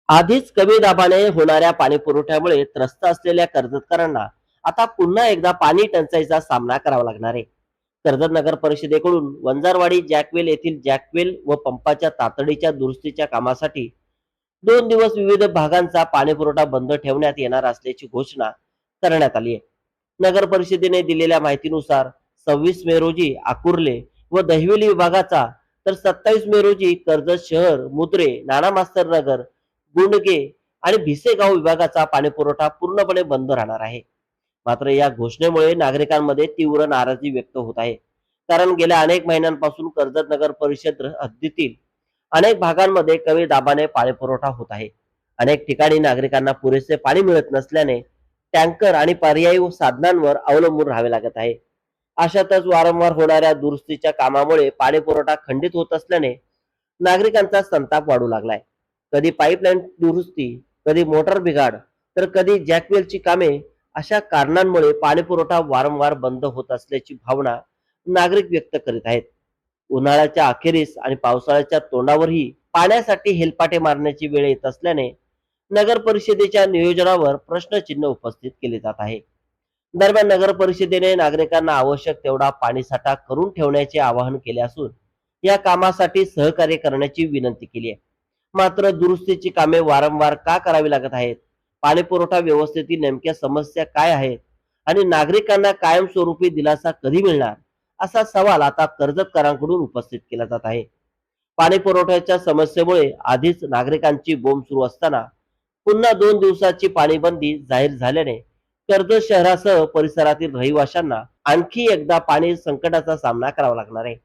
आधीच कमी दाबाने होणाऱ्या पाणी पुरवठ्यामुळे त्रस्त असलेल्या कर्जतकरांना आता पुन्हा एकदा पाणी टंचाईचा सामना करावा लागणार आहे. कर्जत नगर परिषदेकडून वंजारवाडी जॅकवेल येथील जॅकवेल व पंपाच्या तातडीच्या दुरुस्तीच्या कामासाठी 2 दिवस विविध भागांचा पाणी पुरवठा बंद ठेवण्यात येणार असल्याची घोषणा करण्यात आली आहे. नगर परिषदेने दिलेल्या माहितीनुसार 26 मे रोजी आकुर्ले व दहिवली विभागाचा, तर 27 मे रोजी कर्जत शहर, मुद्रे, नाना मास्तर नगर, गुंडगे आणि भिसेगाव विभागाचा पाणी पुरवठा पूर्णपणे बंद राहणार आहे. मात्र या घोषणेमुळे नागरिकांमध्ये तीव्र नाराजी व्यक्त होत आहे. कारण गेल्या अनेक महिन्यांपासून कर्जत नगर परिषद हद्दीतील अनेक भागांमध्ये कमी दाबाने पाणी पुरवठा होत आहे. अनेक ठिकाणी नागरिकांना पुरेसे पाणी मिळत नसल्याने टँकर आणि पर्यायी साधनांवर अवलंबून राहावे लागत आहे. अशातच वारंवार होणाऱ्या दुरुस्तीच्या कामामुळे पाणी पुरवठा खंडित होत असल्याने नागरिकांचा संताप वाढू लागलाय. कधी पाईपलाईन दुरुस्ती, कधी मोटार बिघाड, तर कधी जॅकवेलची कामे, अशा कारणांमुळे पाणी पुरवठा वारंवार बंद होत असल्याची भावना नागरिक व्यक्त करीत आहेत. उन्हाळ्याच्या अखेरीस आणि पावसाळ्याच्या तोंडावरही पाण्यासाठी हेलपाटे मारण्याची वेळ येत असल्याने नगर परिषदेच्या नियोजनावर प्रश्नचिन्ह उपस्थित केले जात आहे. दरम्यान नगर परिषदेने नागरिकांना आवश्यक तेवढा पाणीसाठा करून ठेवण्याचे आवाहन केले असून या कामासाठी सहकार्य करण्याची विनंती केली आहे. मात्र दुरुस्तीची कामे वारंवार का करावी लागत आहेत? पाणी पुरवठा व्यवस्थेतील नेमक्या समस्या काय आहेत आणि नागरिकांना कायमस्वरूपी दिलासा कधी मिळणार, असा सवाल आता कर्जतकरांकडून उपस्थित केला जात आहे. पाणी पुरवठ्याच्या समस्येमुळे आधीच नागरिकांची बोंब सुरू असताना पुन्हा 2 दिवसाची पाणीबंदी जाहीर झाल्याने कर्जत शहरासह परिसरातील रहिवाशांना आणखी एकदा पाणी संकटाचा सामना करावा लागणार आहे.